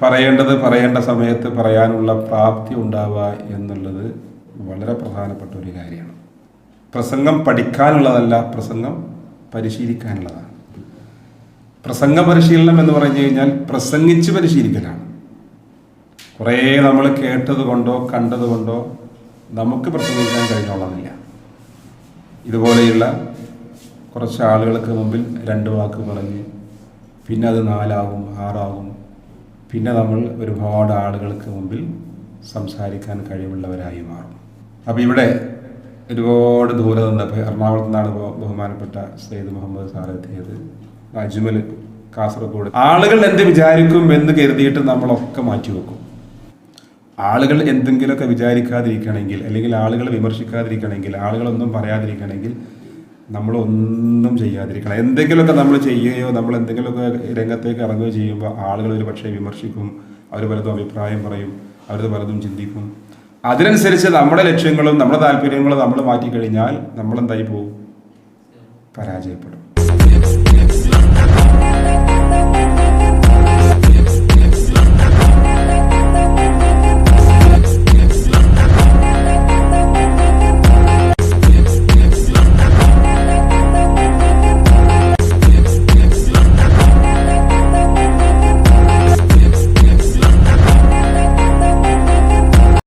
പറയേണ്ട സമയത്ത് പറയാനുള്ള പ്രാപ്തി ഉണ്ടാവുക എന്നുള്ളത് വളരെ പ്രധാനപ്പെട്ട ഒരു കാര്യമാണ്. പ്രസംഗം പഠിക്കാനുള്ളതല്ല, പ്രസംഗം പരിശീലിക്കാനുള്ളതാണ്. പ്രസംഗ പരിശീലനം എന്ന് പറഞ്ഞു കഴിഞ്ഞാൽ പ്രസംഗിച്ച് പരിശീലിക്കലാണ്. കുറേ നമ്മൾ കേട്ടത് കൊണ്ടോ കണ്ടത് കൊണ്ടോ നമുക്ക് പ്രസംഗിക്കാൻ കഴിഞ്ഞോളന്നില്ല. ഇതുപോലെയുള്ള കുറച്ച് ആളുകൾക്ക് മുമ്പിൽ 2 വാക്ക് പറഞ്ഞ് പിന്നെ അത് 4 ആകും 6 ആകും, പിന്നെ നമ്മൾ ഒരുപാട് ആളുകൾക്ക് മുമ്പിൽ സംസാരിക്കാൻ കഴിവുള്ളവരായി മാറും. അപ്പോൾ ഇവിടെ ഒരുപാട് ദൂരെ നിന്നപ്പോൾ എറണാകുളത്ത് നിന്നാണ് ബഹുമാനപ്പെട്ട സയ്യിദ് മുഹമ്മദ് സാർ എത്തിയത്, അജ്മൽ കാസർഗോഡ്. ആളുകൾ എന്ത് വിചാരിക്കും എന്ന് കരുതിയിട്ട് നമ്മളൊക്കെ മാറ്റിവെക്കും. ആളുകൾ എന്തെങ്കിലുമൊക്കെ വിചാരിക്കാതിരിക്കണമെങ്കിൽ, അല്ലെങ്കിൽ ആളുകൾ വിമർശിക്കാതിരിക്കണമെങ്കിൽ, ആളുകളൊന്നും പറയാതിരിക്കണമെങ്കിൽ നമ്മളൊന്നും ചെയ്യാതിരിക്കണം. എന്തെങ്കിലുമൊക്കെ നമ്മൾ ചെയ്യുകയോ നമ്മൾ എന്തെങ്കിലുമൊക്കെ രംഗത്തേക്ക് ഇറങ്ങുകയോ ചെയ്യുമ്പോൾ ആളുകൾ ഒരു പക്ഷേ വിമർശിക്കും, അവർ പലതും അഭിപ്രായം പറയും, അവർ പലതും ചിന്തിക്കും. അതിനനുസരിച്ച് നമ്മുടെ ലക്ഷ്യങ്ങളും നമ്മുടെ താല്പര്യങ്ങളും നമ്മൾ മാറ്റിക്കഴിഞ്ഞാൽ നമ്മളെന്തായി പോകും? പരാജയപ്പെടും.